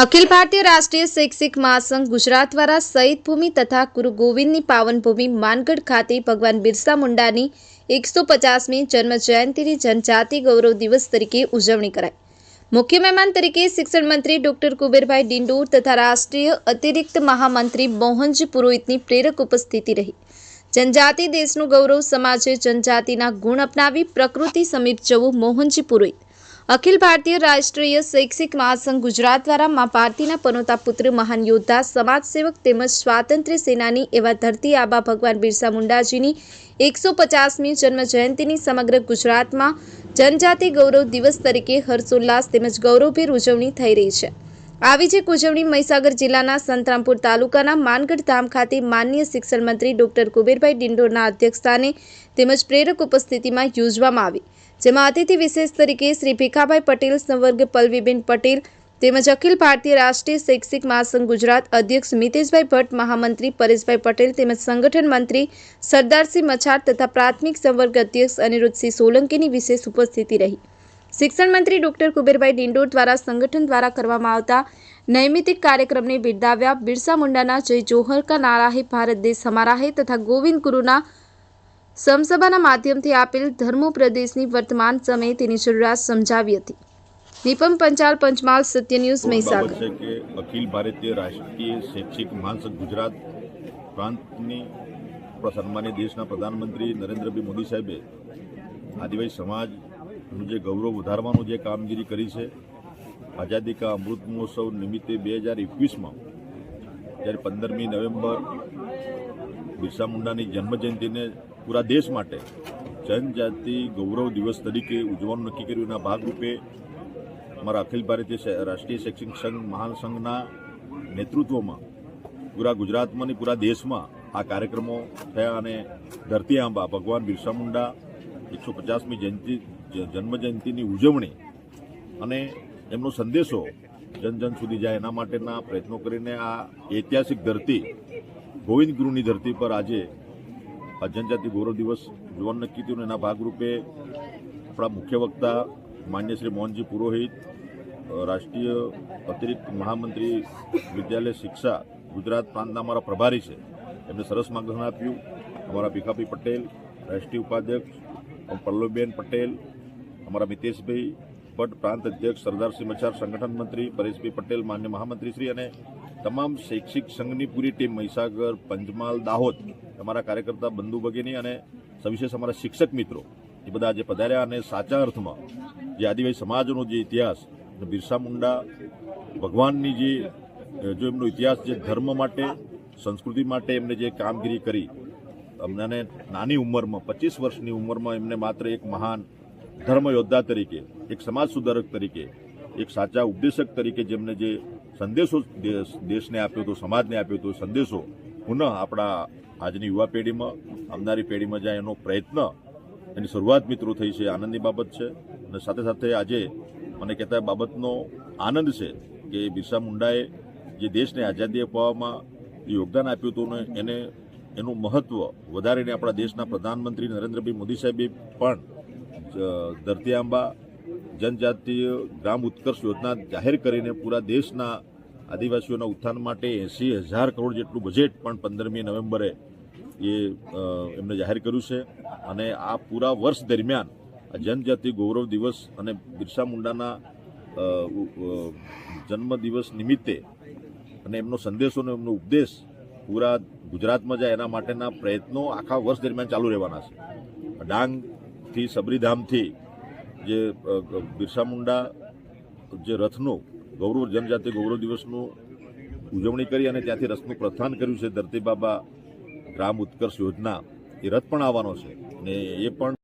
અખિલ ભારતીય રાષ્ટ્રીય શૈક્ષિક મહાસંઘ ગુજરાત દ્વારા શહીદ ભૂમિ તથા ગુરુ ગોવિંદની પાવન ભૂમિ માનગઢ ખાતે ભગવાન બિરસા મુંડાની 150મી જન્મ જયંતિની જનજાતિ ગૌરવ દિવસ તરીકે ઉજવણી કરાઈ। મુખ્ય મહેમાન તરીકે શિક્ષણ મંત્રી ડોક્ટર કુબેરભાઈ ડિંડોર તથા રાષ્ટ્રીય અતિરિક્ત મહામંત્રી મોહનજી પુરોહિતની પ્રેરક ઉપસ્થિતિ રહી। જનજાતિ દેશનું ગૌરવ, સમાજે જનજાતિના ગુણ અપનાવી પ્રકૃતિ સમીપ જવું। મોહનજી પુરોહિત અખિલ ભારતીય રાષ્ટ્રીય શૈક્ષિક મહાસંઘ ગુજરાત દ્વારા મા ભારતીના પનોતા પુત્ર, મહાન યોદ્ધા, સમાજસેવક તેમજ સ્વાતંત્ર્ય સેનાની એવા ધરતી આબા ભગવાન બિરસા મુંડાજીની 150મી જન્મ જયંતિની સમગ્ર ગુજરાતમાં જનજાતિ ગૌરવ દિવસ તરીકે હર્ષોલ્લાસ તેમજ ગૌરવભેર ઉજવણી થઈ રહી છે। આવી જ એક ઉજવણી મહીસાગર જિલ્લાના સંતરામપુર તાલુકાના માનગઢ ધામ ખાતે માનનીય શિક્ષણ મંત્રી ડોક્ટર કુબેરભાઈ ડિંડોરના અધ્યક્ષસ્થાને તેમજ પ્રેરક ઉપસ્થિતિમાં યોજવામાં આવી, જેમાં અતિથિ વિશેષ તરીકે શ્રી ભીખાભાઈ પટેલ, સંવર્ગ પલ્લવીબેન પટેલ તેમજ અખિલ ભારતીય રાષ્ટ્રીય શૈક્ષિક મહાસંઘ ગુજરાત અધ્યક્ષ મિતેશભાઈ ભટ્ટ, મહામંત્રી પરેશભાઈ પટેલ તેમજ સંગઠન મંત્રી સરદારસિંહ મછાર તથા પ્રાથમિક સંવર્ગ અધ્યક્ષ અનિરુદ્ધસિંહ સોલંકીની વિશેષ ઉપસ્થિતિ રહી। શિક્ષણ મંત્રી ડોક્ટર કુબેરભાઈ ડિંડોર દ્વારા સંગઠન દ્વારા કરવામાં આવતા નૈમિતિક કાર્યક્રમને બિરદાવ્યા। બિરસા મુંડાના જય જોહર કા નારા હે, ભારત દેશ હમારા હે તથા ગોવિંદ ગુરુના સમસભાના માધ્યમથી આપેલ ધર્મોપદેશની વર્તમાન સમયે તેની જરૂરિયાત સમજાવી હતી। દીપમ પંચાલ, પંચમહાલ, સત્ય ન્યૂઝ, મહીસાગર। અખિલ ભારતીય રાષ્ટ્રીય શૈક્ષિક મહાસંઘ ગુજરાત પ્રાંતની સન્માનીય દેશના પ્રધાનમંત્રી નરેન્દ્રભાઈ મોદી સાહેબે આદિવાસી સમાજનું જે ગૌરવ વધારવાનું જે કામગીરી કરી છે, આઝાદી કા અમૃત મહોત્સવ નિમિત્તે 2021માં જ્યારે 15મી નવેમ્બર બિરસા મુંડાની જન્મજયંતિને પૂરા દેશ માટે જનજાતિ ગૌરવ દિવસ તરીકે ઉજવવાનું નક્કી કર્યું। એના ભાગરૂપે અમારા અખિલ ભારતીય રાષ્ટ્રીય શૈક્ષિક સંઘ મહાસંઘના નેતૃત્વમાં પૂરા ગુજરાતમાં અને પૂરા દેશમાં આ કાર્યક્રમો થયા અને ધરતી આંબા ભગવાન બિરસા મુંડા 150મી જન્મજયંતિની ઉજવણી અને એમનો સંદેશો જન જન સુધી જાય એના માટેના પ્રયત્નો કરીને આ ઐતિહાસિક ધરતી ગોવિંદ ગુરુની ધરતી પર આજે આ જનજાતિ ગૌરવ દિવસ ઉજવવાનું નક્કી થયું। એના ભાગરૂપે આપણા મુખ્ય વક્તા માન્ય શ્રી મોહનજી પુરોહિત, રાષ્ટ્રીય અતિરિક્ત મહામંત્રી વિદ્યાલય શિક્ષા ગુજરાત પ્રાંતના અમારા પ્રભારી છે, એમને સરસ માર્ગદર્શન આપ્યું। અમારા ભીખાભાઈ પટેલ, રાષ્ટ્રીય ઉપાધ્યક્ષ પલ્લવીબેન પટેલ, અમારા મિતેશભાઈ ભટ્ટ, પ્રાંત અધ્યક્ષ સરદારસિંહ મછાર, સંગઠન મંત્રી પરેશભાઈ પટેલ, માન્ય મહામંત્રીશ્રી અને તમામ શૈક્ષિક સંઘની પૂરી ટીમ મહીસાગર, પંચમહાલ, દાહોદ, અમારા કાર્યકર્તા બંધુ ભગીની અને સવિશેષ અમારા શિક્ષક મિત્રો એ બધા આજે પધાર્યા અને સાચા અર્થમાં જે આદિવાસી સમાજનો જે ઇતિહાસ, બિરસા મુંડા ભગવાનની જો એમનો ઇતિહાસ, જે ધર્મ માટે, સંસ્કૃતિ માટે એમને જે કામગીરી કરી, અમને નાની ઉંમરમાં 25 વર્ષની ઉંમરમાં એમને માત્ર એક મહાન ધર્મ યોદ્ધા તરીકે, એક સમાજ સુધારક તરીકે, એક સાચા ઉપદેશક તરીકે જેમને જે સંદેશો દેશને આપ્યો હતો, સમાજને આપ્યો હતો, સંદેશો પુનઃ આપણા આજની યુવા પેઢીમાં, આવનારી પેઢીમાં જાય એનો પ્રયત્ન, એની શરૂઆત મિત્રો થઈ છે, આનંદની બાબત છે। અને સાથે સાથે આજે મને કહેતા બાબતનો આનંદ છે કે બિરસા મુંડાએ જે દેશને આઝાદી અપાવવામાં યોગદાન આપ્યું હતું એને એનું મહત્ત્વ વધારીને આપણા દેશના પ્રધાનમંત્રી નરેન્દ્રભાઈ મોદી સાહેબે પણ ધરતી આંબા જનજાતીય ગ્રામ ઉત્કર્ષ યોજના જાહેર કરીને પૂરા દેશના આદિવાસીઓના ઉત્થાન માટે 80,000 કરોડ જેટલું બજેટ પણ 15મી નવેમ્બરે એમને જાહેર કર્યું છે। અને આ પૂરા વર્ષ દરમિયાન આ જનજાતિ ગૌરવ દિવસ અને બિરસા મુંડાના જન્મદિવસ નિમિત્તે અને એમનો સંદેશો અને એમનો ઉપદેશ પૂરા ગુજરાતમાં જાય એના માટેના પ્રયત્નો આખા વર્ષ દરમિયાન ચાલુ રહેવાના છે। ડાંગથી સબરીધામથી જે બિરસા મુંડા જે રથનું ગૌરવ, જનજાતિ ગૌરવ દિવસનું ઉજવણી કરી અને ત્યાંથી રથનું પ્રસ્થાન કર્યું છે, ધરતી બાબા ગ્રામ ઉત્કર્ષ યોજના, એ રથ પણ આવવાનો છે અને એ પણ